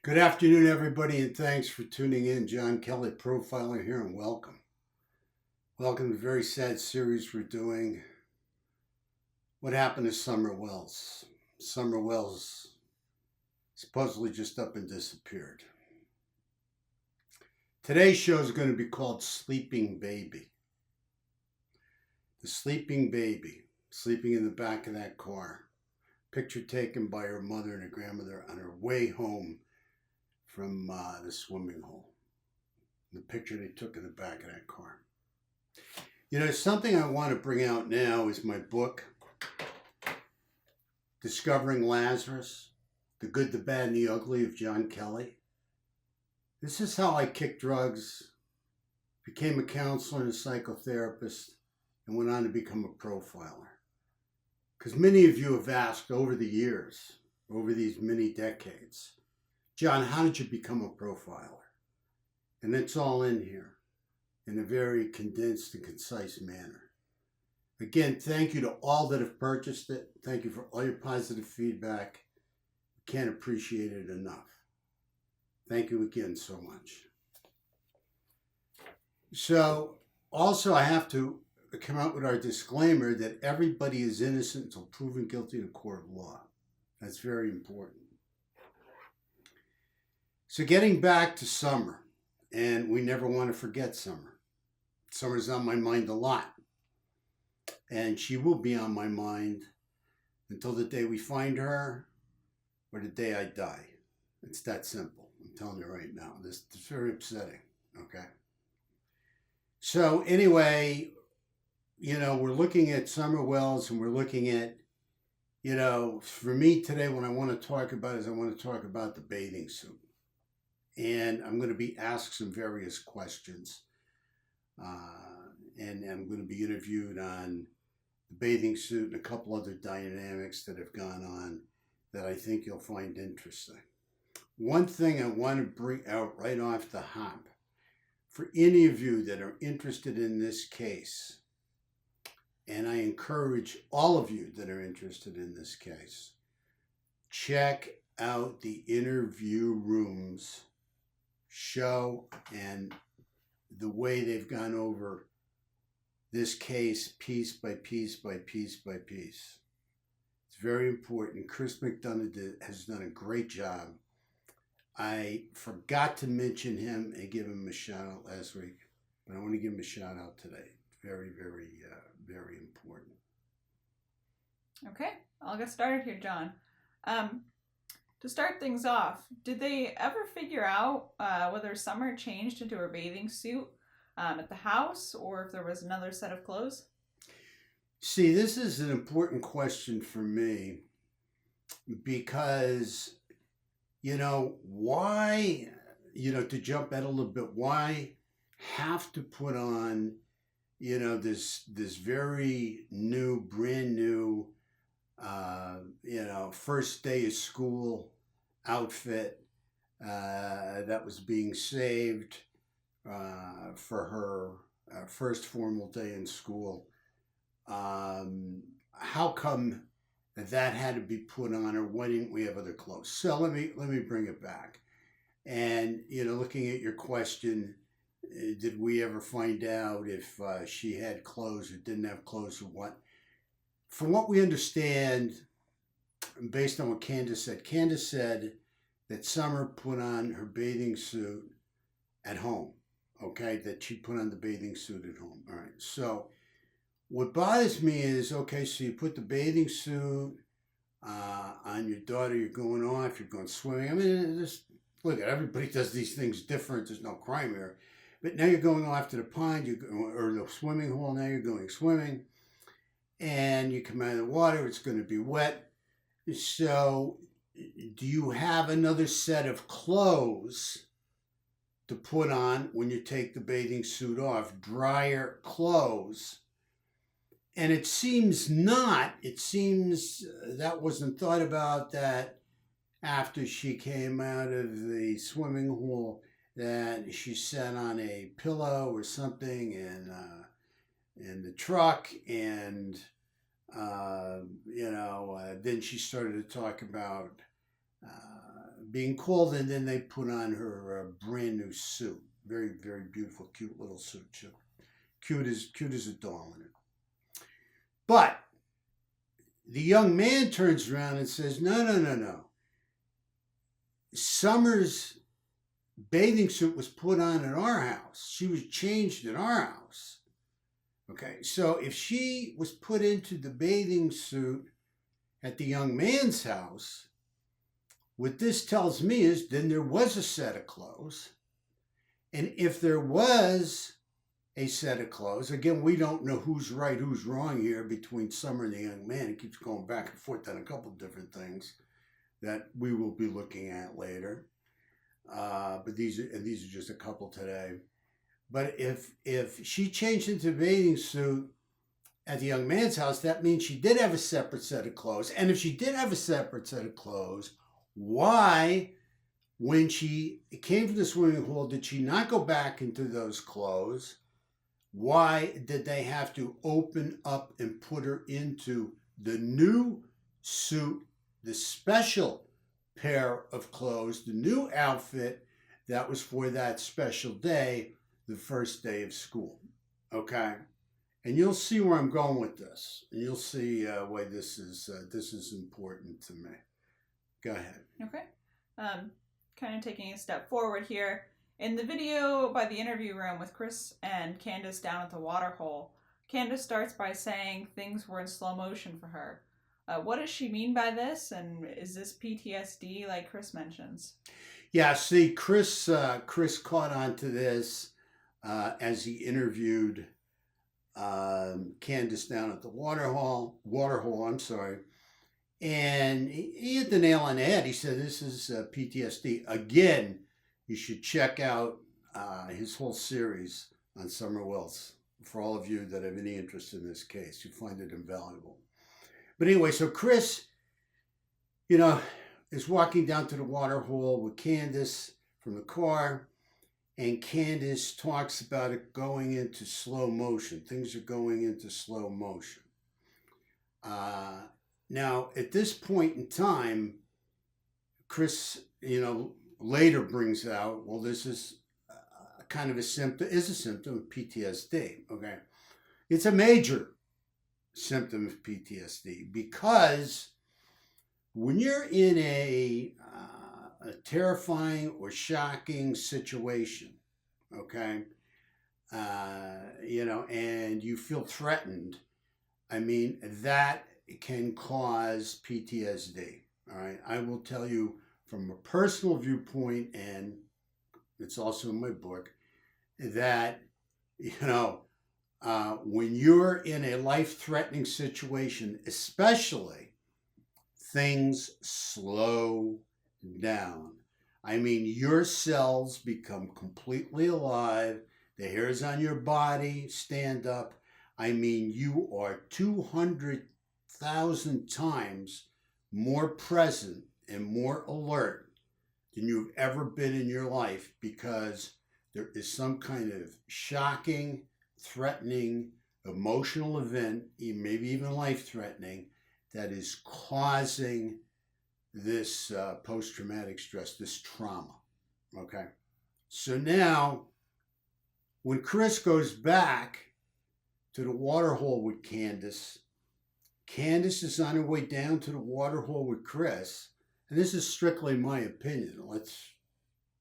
Good afternoon, everybody, and thanks for tuning in. John Kelly, profiler here, and welcome. Welcome to the very sad series we're doing. What happened to Summer Wells? Summer Wells supposedly just up and disappeared. Today's show is going to be called Sleeping Baby. The sleeping baby, sleeping in the back of that car. Picture taken by her mother and her grandmother on her way home from the swimming hole. The picture they took in the back of that car. You know, something I want to bring out now is my book, Discovering Lazarus, The Good, the Bad, and the Ugly of John Kelly. This is how I kicked drugs, became a counselor and a psychotherapist, and went on to become a profiler. Because many of you have asked over the years, over these many decades, John, how did you become a profiler? And it's all in here in a very condensed and concise manner. Again, thank you to all that have purchased it. Thank you for all your positive feedback. Can't appreciate it enough. Thank you again so much. So, also I have to come out with our disclaimer that everybody is innocent until proven guilty in a court of law. That's very important. So getting back to Summer, and we never want to forget Summer. Summer's on my mind a lot. And she will be on my mind until the day we find her or the day I die. It's that simple. I'm telling you right now. This is very upsetting, okay? So anyway, you know, we're looking at Summer Wells, and we're looking at, you know, for me today, what I want to talk about is I want to talk about the bathing suit. And I'm going to be asked some various questions. And I'm going to be interviewed on the bathing suit and a couple other dynamics that have gone on that I think you'll find interesting. One thing I want to bring out right off the hop, for any of you that are interested in this case, and I encourage all of you that are interested in this case, check out the Interview Rooms show and the way they've gone over this case piece by piece by piece by piece. It's very important. Chris McDonough has done a great job. I forgot to mention him and give him a shout out last week, but I want to give him a shout out today. Very, very, very important. Okay, I'll get started here, John. To start things off, did they ever figure out whether Summer changed into her bathing suit at the house, or if there was another set of clothes? See, this is an important question for me because, you know, why, you know, to jump ahead a little bit, why have to put on, you know, this very new, brand new, you know, first day of school outfit that was being saved for her first formal day in school. How come that had to be put on, or why didn't we have other clothes? So let me bring it back. And, you know, looking at your question, did we ever find out if she had clothes or didn't have clothes or what? From what we understand, based on what Candace said that Summer put on her bathing suit at home, okay? That she put on the bathing suit at home. All right, so what bothers me is, okay, so you put the bathing suit on your daughter, you're going off, you're going swimming. I mean, just look, everybody does these things different. There's no crime here. But now you're going off to the pond or the swimming hole. Now you're going swimming. And you come out of the water, it's going to be wet. So do you have another set of clothes to put on when you take the bathing suit off? Drier clothes. And it seems not. It seems that wasn't thought about, that after she came out of the swimming hole that she sat on a pillow or something in the truck, and then she started to talk about being called, and then they put on her brand new suit. Very, very beautiful, cute little suit. Cute as a doll in it. But the young man turns around and says, no. Summer's bathing suit was put on at our house. She was changed at our house. Okay, so if she was put into the bathing suit at the young man's house, what this tells me is then there was a set of clothes. And if there was a set of clothes, again, we don't know who's right, who's wrong here between Summer and the young man. It keeps going back and forth on a couple of different things that we will be looking at later. But these are just a couple today. But if she changed into a bathing suit at the young man's house, that means she did have a separate set of clothes. And if she did have a separate set of clothes, why, when she came to the swimming pool, did she not go back into those clothes? Why did they have to open up and put her into the new suit, the special pair of clothes, the new outfit that was for that special day, the first day of school? Okay, and you'll see where I'm going with this, and you'll see why this is important to me. Go ahead. Okay, kind of taking a step forward here. In the video by the interview room with Chris and Candace down at the water hole, Candace starts by saying things were in slow motion for her. What does she mean by this, and is this PTSD like Chris mentions? Yeah, see, Chris caught on to this as he interviewed Candace down at the water hole, I'm sorry. And he hit the nail on the head. He said, this is PTSD. Again, you should check out his whole series on Summer Wells. For all of you that have any interest in this case, you find it invaluable. But anyway, so Chris, is walking down to the water hole with Candace from the car. And Candace talks about it going into slow motion. Things are going into slow motion. Now, at this point in time, Chris, later brings out, well, this is kind of a symptom of PTSD, okay? It's a major symptom of PTSD because when you're in a terrifying or shocking situation, okay, and you feel threatened, I mean, that can cause PTSD, all right? I will tell you from a personal viewpoint, and it's also in my book, that, when you're in a life-threatening situation, especially, things slow down. I mean, your cells become completely alive. The hairs on your body stand up. I mean, you are 200,000 times more present and more alert than you've ever been in your life because there is some kind of shocking, threatening, emotional event, maybe even life-threatening, that is causing this post-traumatic stress, this trauma, okay? So now, when Chris goes back to the water hole with Candace, Candace is on her way down to the water hole with Chris, and this is strictly my opinion.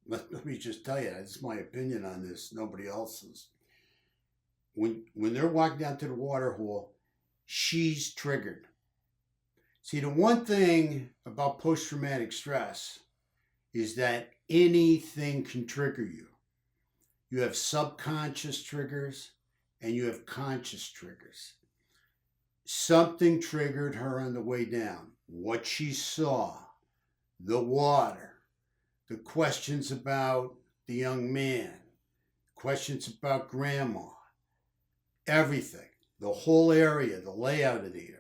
Let me just tell you, it's my opinion on this, nobody else's. When they're walking down to the water hole, she's triggered. See, the one thing about post-traumatic stress is that anything can trigger you. You have subconscious triggers and you have conscious triggers. Something triggered her on the way down. What she saw, the water, the questions about the young man, questions about grandma, everything, the whole area, the layout of the area.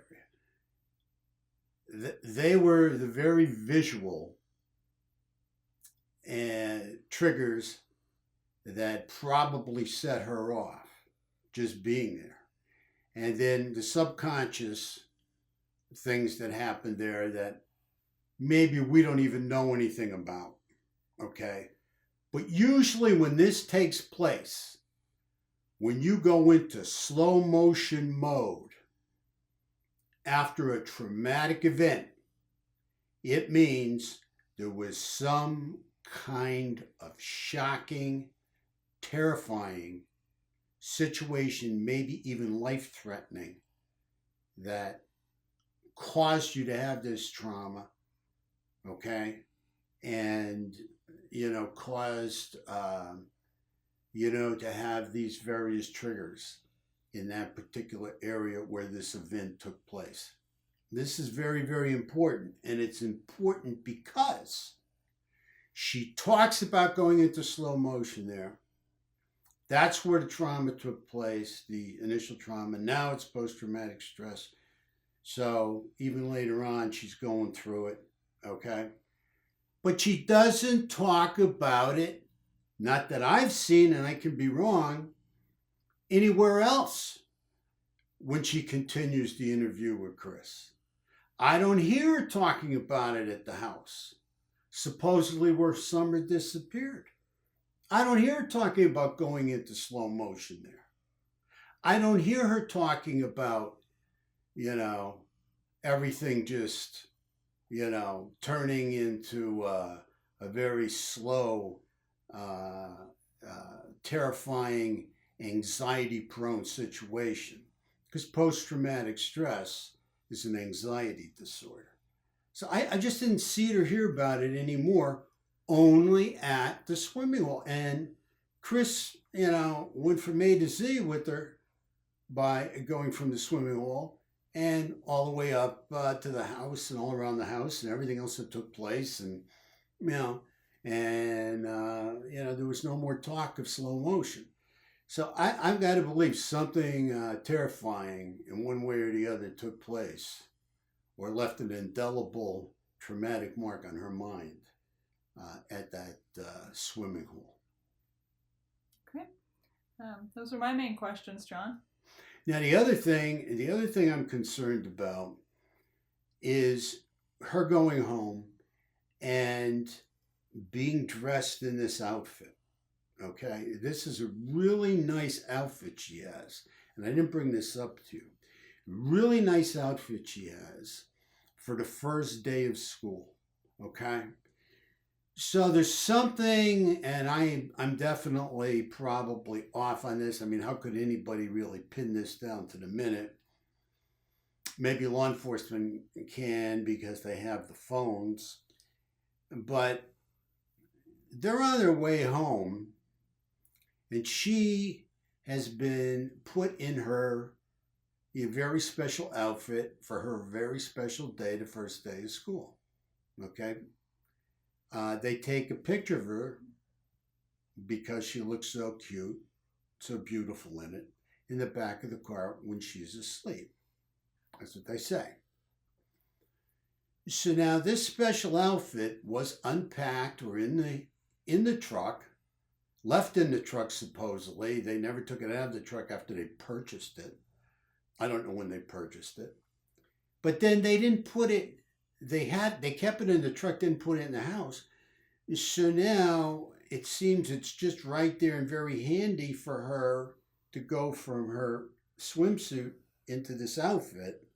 They were the very visual triggers that probably set her off, just being there. And then the subconscious things that happened there that maybe we don't even know anything about. Okay? But usually when this takes place, when you go into slow motion mode after a traumatic event, it means there was some kind of shocking, terrifying situation, maybe even life threatening, that caused you to have this trauma, okay? And, caused, to have these various triggers in that particular area where this event took place. This is very, very important. And it's important because she talks about going into slow motion there. That's where the trauma took place, the initial trauma. Now it's post-traumatic stress. So even later on, she's going through it, okay? But she doesn't talk about it, not that I've seen, and I can be wrong, anywhere else when she continues the interview with Chris. I don't hear her talking about it at the house, supposedly where Summer disappeared. I don't hear her talking about going into slow motion there. I don't hear her talking about, everything just, turning into a very slow, terrifying, anxiety-prone situation. Because post-traumatic stress is an anxiety disorder. So I just didn't see it or hear about it anymore, only at the swimming hole. And Chris, went from A to Z with her by going from the swimming hole and all the way up to the house and all around the house and everything else that took place. And, there was no more talk of slow motion. So I've got to believe something terrifying in one way or the other took place or left an indelible traumatic mark on her mind at that swimming hole. Okay. Those are my main questions, John. Now the other thing I'm concerned about is her going home and being dressed in this outfit. Okay, this is a really nice outfit she has, and I didn't bring this up to you. Really nice outfit she has for the first day of school. Okay, so there's something, and I'm definitely probably off on this. I mean, how could anybody really pin this down to the minute? Maybe law enforcement can because they have the phones, but they're on their way home. And she has been put in her very special outfit for her very special day, the first day of school. Okay? They take a picture of her because she looks so cute, so beautiful in the back of the car when she's asleep. That's what they say. So now this special outfit was unpacked or in the truck. Left in the truck, supposedly. They never took it out of the truck after they purchased it. I don't know when they purchased it. But then they didn't put it, they kept it in the truck, didn't put it in the house. So now it seems it's just right there and very handy for her to go from her swimsuit into this outfit.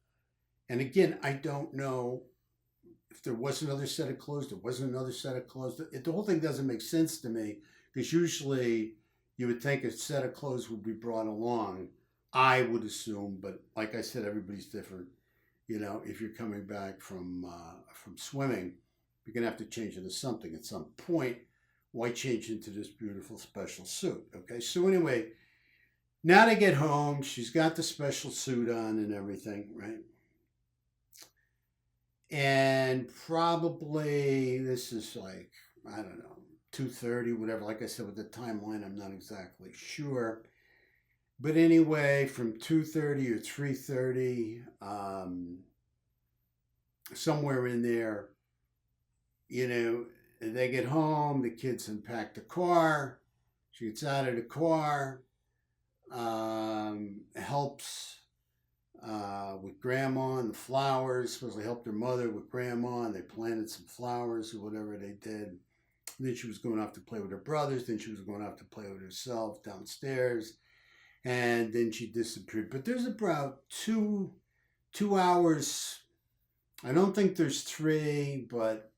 And again, I don't know if there was another set of clothes, there wasn't another set of clothes. The whole thing doesn't make sense to me. Because usually you would think a set of clothes would be brought along, I would assume. But like I said, everybody's different. If you're coming back from swimming, you're going to have to change into something at some point. Why change into this beautiful special suit? Okay, so anyway, now they get home. She's got the special suit on and everything, right? And probably this is like, I don't know, 2:30, whatever. Like I said, with the timeline, I'm not exactly sure. But anyway, from 2:30 or 3:30, somewhere in there, they get home, the kids unpack the car, she gets out of the car, helps with grandma and the flowers. Supposedly helped her mother with grandma, and they planted some flowers or whatever they did. And then she was going off to play with her brothers. Then she was going off to play with herself downstairs, and then she disappeared. But there's about 2 hours. I don't think there's 3, but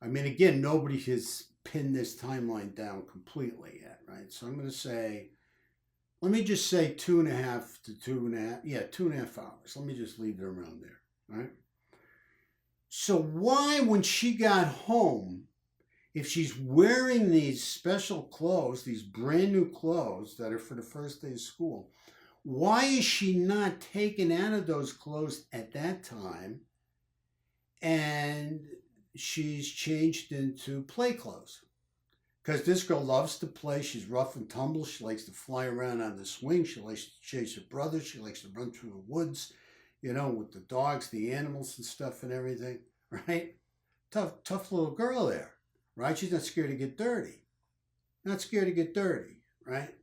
I mean, again, nobody has pinned this timeline down completely yet, right? So I'm going to say, let me just say 2.5 to 2.5, yeah, 2.5 hours. Let me just leave it around there, right? So why, when she got home, if she's wearing these special clothes, these brand new clothes that are for the first day of school, why is she not taken out of those clothes at that time and she's changed into play clothes? Because this girl loves to play. She's rough and tumble. She likes to fly around on the swing. She likes to chase her brothers. She likes to run through the woods, with the dogs, the animals and stuff and everything, right? Tough little girl there, right? She's not scared to get dirty. Not scared to get dirty, right?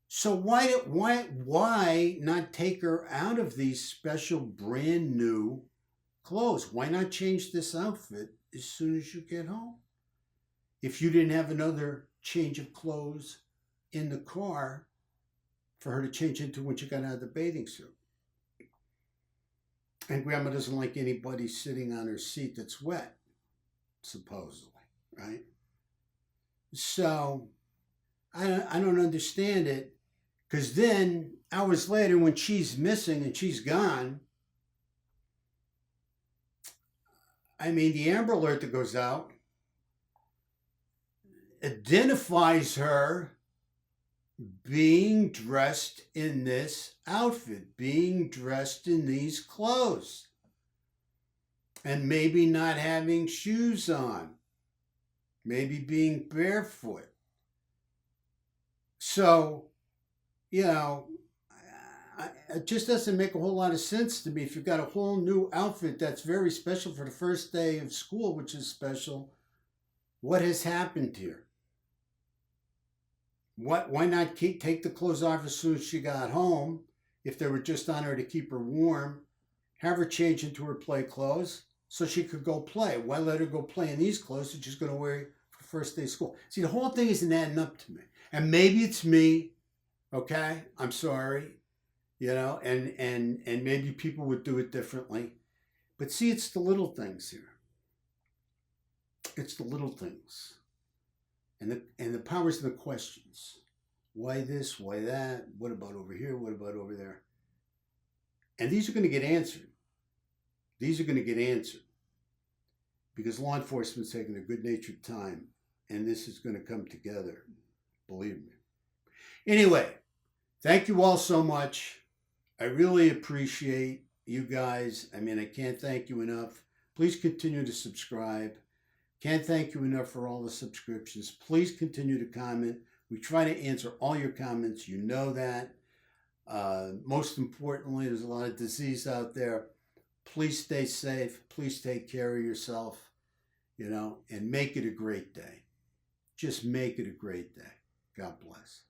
So why not take her out of these special brand new clothes? Why not change this outfit as soon as you get home? If you didn't have another change of clothes in the car for her to change into when she got out of the bathing suit. And grandma doesn't like anybody sitting on her seat that's wet, supposedly, right? So I don't understand it, because then hours later when she's missing and she's gone, I mean, the Amber Alert that goes out identifies her being dressed in this outfit, being dressed in these clothes, and maybe not having shoes on, maybe being barefoot. So, it just doesn't make a whole lot of sense to me. If you've got a whole new outfit that's very special for the first day of school, which is special, what has happened here? Why not take the clothes off as soon as she got home, if they were just on her to keep her warm, have her change into her play clothes so she could go play? Why let her go play in these clothes that she's going to wear for first day of school? See, the whole thing isn't adding up to me. And maybe it's me, okay? I'm sorry, and maybe people would do it differently. But see, it's the little things here. It's the little things. And the powers of the questions. Why this? Why that? What about over here? What about over there? And these are going to get answered. These are going to get answered. Because law enforcement's taking their good-natured time. And this is going to come together. Believe me. Anyway, thank you all so much. I really appreciate you guys. I mean, I can't thank you enough. Please continue to subscribe. Can't thank you enough for all the subscriptions. Please continue to comment. We try to answer all your comments. You know that. Most importantly, there's a lot of disease out there. Please stay safe. Please take care of yourself, and make it a great day. Just make it a great day. God bless.